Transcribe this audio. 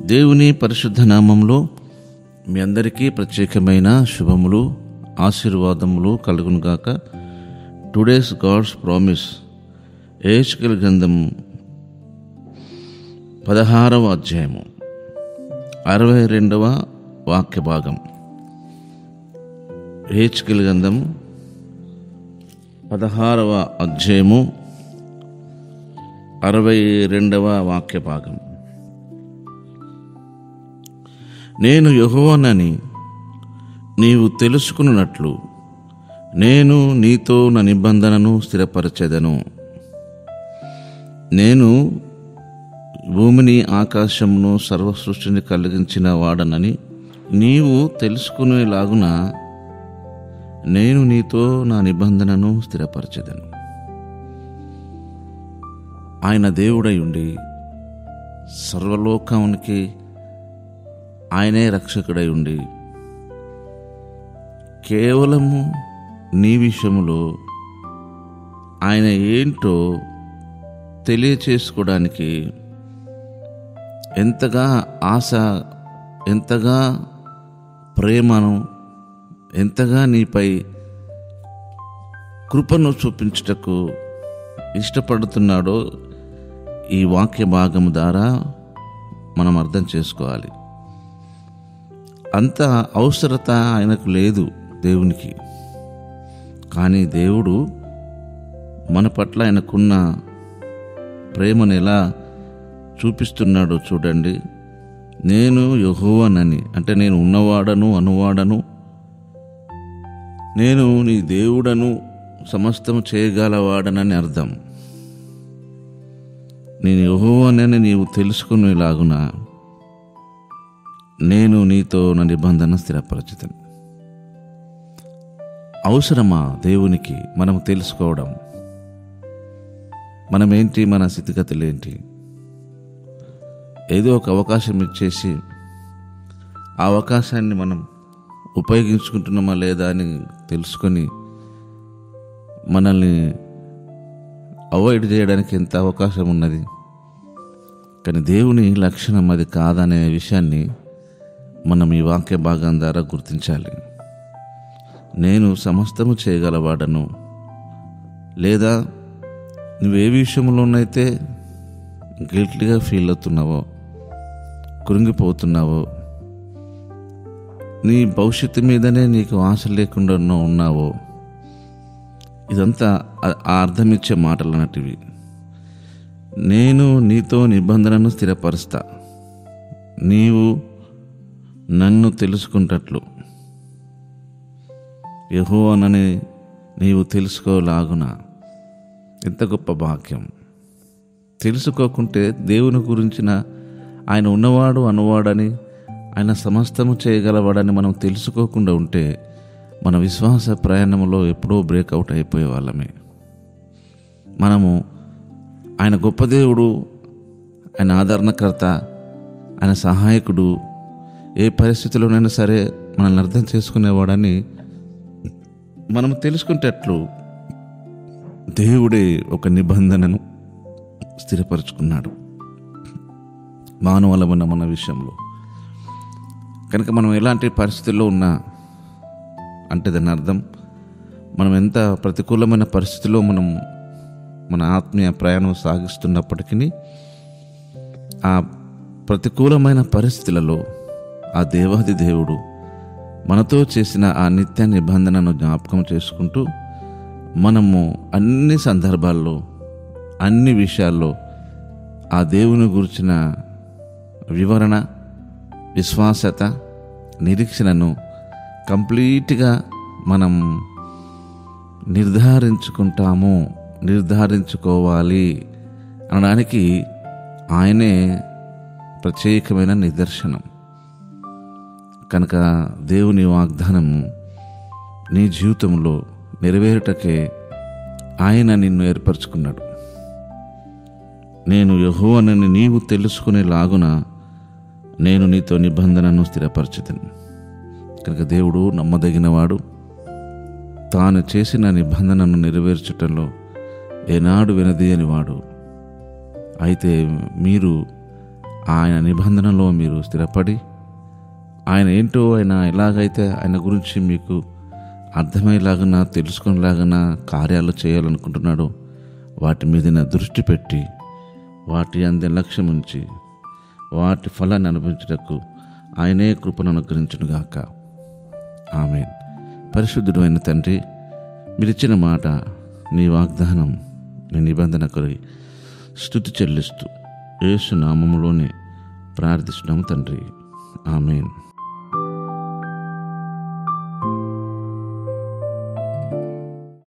దేవుని పరిశుద్ధ నామంలో మీ అందరికీ ప్రత్యేకమైన శుభములు, ఆశీర్వాదములు కలుగునుగాక. టుడేస్ గాడ్స్ ప్రామిస్, యెహెజ్కేలు గ్రంథం 16వ అధ్యాయము 62వ వాక్య భాగం. యెహెజ్కేలు గ్రంథం 16వ అధ్యాయము 62వ వాక్య భాగం. నేను యెహోవానని నీవు తెలుసుకున్నట్లు నేను నీతో నా నిబంధనను స్థిరపరచెదను. నేను భూమిని ఆకాశమును సర్వ సృష్టిని కలిగించిన వాడనని నీవు తెలుసుకునేలాగున నేను నీతో నా నిబంధనను స్థిరపరచెదను. ఆయన దేవుడై ఉండి సర్వలోకానికి ఆయనే రక్షకుడై ఉండి కేవలము నీ విషయములో ఆయన ఏంటో తెలియచేసుకోవడానికి ఎంతగా ఆశ, ఎంతగా ప్రేమను, ఎంతగా నీపై కృపను చూపించుటకు ఇష్టపడుతున్నాడో ఈ వాక్య భాగం ద్వారా మనం అర్థం చేసుకోవాలి. అంత అవసరత ఆయనకు లేదు దేవునికి, కానీ దేవుడు మన పట్ల ఆయనకున్న ప్రేమను ఎలా చూపిస్తున్నాడో చూడండి. నేను యెహోవానని, అంటే నేను ఉన్నవాడను, అనువాడను, నేను నీ దేవుడను, సమస్తము చేయగలవాడనని అర్థం. నేను యెహోవానని నీవు తెలుసుకునేలాగున నేను నీతో నా నిబంధన స్థిరపరచుతాను. అవసరమా దేవునికి మనం తెలుసుకోవడం? మనమేంటి, మన స్థితిగతులు ఏంటి? ఏదో ఒక అవకాశం ఇచ్చేసి ఆ అవకాశాన్ని మనం ఉపయోగించుకుంటున్నామా లేదా అని తెలుసుకొని మనల్ని అవాయిడ్ చేయడానికి ఎంత అవకాశం ఉన్నది. కానీ దేవుని లక్షణం అది కాదనే విషయాన్ని మనం ఈ వాక్య భాగం ద్వారా గుర్తించాలి. నేను సమస్తము చేయగలవాడను, లేదా నువ్వే విషయంలోనైతే గిల్టీగా ఫీల్ అవుతున్నావో, కృంగిపోతున్నావో, నీ భవిష్యత్తు మీదనే నీకు ఆశ లేకుండా ఉన్నావో, ఇదంతా అర్థమిచ్చే మాటలు అన్నటివి. నేను నీతో నిబంధనను స్థిరపరుస్తా, నీవు నన్ను తెలుసుకుంటట్లు, యెహోవానని నీవు తెలుసుకోలాగున. ఎంత గొప్ప భాగ్యం! తెలుసుకోకుంటే దేవుని గురించిన ఆయన ఉన్నవాడు, అనువాడని, ఆయన సమస్తము చేయగలవాడని మనం తెలుసుకోకుండా ఉంటే మన విశ్వాస ప్రయాణంలో ఎప్పుడో బ్రేక్అవుట్ అయిపోయే వాళ్ళమే. మనము ఆయన గొప్ప దేవుడు, ఆయన ఆదరణకర్త, ఆయన సహాయకుడు, ఏ పరిస్థితిలోనైనా సరే మనల్ని అర్థం చేసుకునేవాడని మనం తెలుసుకుంటట్లు దేవుడే ఒక నిబంధనను స్థిరపరచుకున్నాడు మానవులమైన మన విషయంలో. కనుక మనం ఎలాంటి పరిస్థితుల్లో ఉన్నా, అంటే దాని అర్థం మనం ఎంత ప్రతికూలమైన పరిస్థితుల్లో మనం మన ఆత్మీయ ప్రయాణం సాగిస్తున్నప్పటికీ ఆ ప్రతికూలమైన పరిస్థితులలో ఆ దేవాది దేవుడు మనతో చేసిన ఆ నిత్య నిబంధనను జ్ఞాపకం చేసుకుంటూ మనము అన్ని సందర్భాల్లో, అన్ని విషయాల్లో ఆ దేవుని గురించిన వివరణ, విశ్వాసత, నిరీక్షణను కంప్లీట్గా మనం నిర్ధారించుకోవాలి అనడానికి ఆయనే ప్రత్యేకమైన నిదర్శనం. కనుక దేవుని వాగ్దానం నీ జీవితంలో నెరవేరుటకే ఆయన నిన్ను ఏర్పరచుకున్నాడు. నేను యెహోవానని నీవు తెలుసుకునేలాగున నేను నీతో నిబంధనను స్థిరపరచుతాను. కనుక దేవుడు నమ్మదగినవాడు, తాను చేసిన నిబంధనను నెరవేర్చటంలో ఏనాడు వినదీయని వాడు. అయితే మీరు ఆయన నిబంధనలో మీరు స్థిరపడి ఆయన ఏంటో, ఆయన ఎలాగైతే ఆయన గురించి మీకు అర్థమయ్యేలాగా తెలుసుకునేలాగా కార్యాలు చేయాలనుకుంటున్నాడో వాటి మీద దృష్టి పెట్టి వాటి అందే లక్ష్యం ఉంచి వాటి ఫలాన్ని అనుభవించుటకు ఆయనే కృపను అనుగ్రహించునుగాక. ఆమేన్. పరిశుద్ధుడు అయిన తండ్రి, మీరిచ్చిన మాట, నీ వాగ్దానం, నీ నిబంధన కొరకు స్తుతి చెల్లిస్తూ యేసు నామములోనే ప్రార్థిస్తున్నాము తండ్రి. ఆమేన్.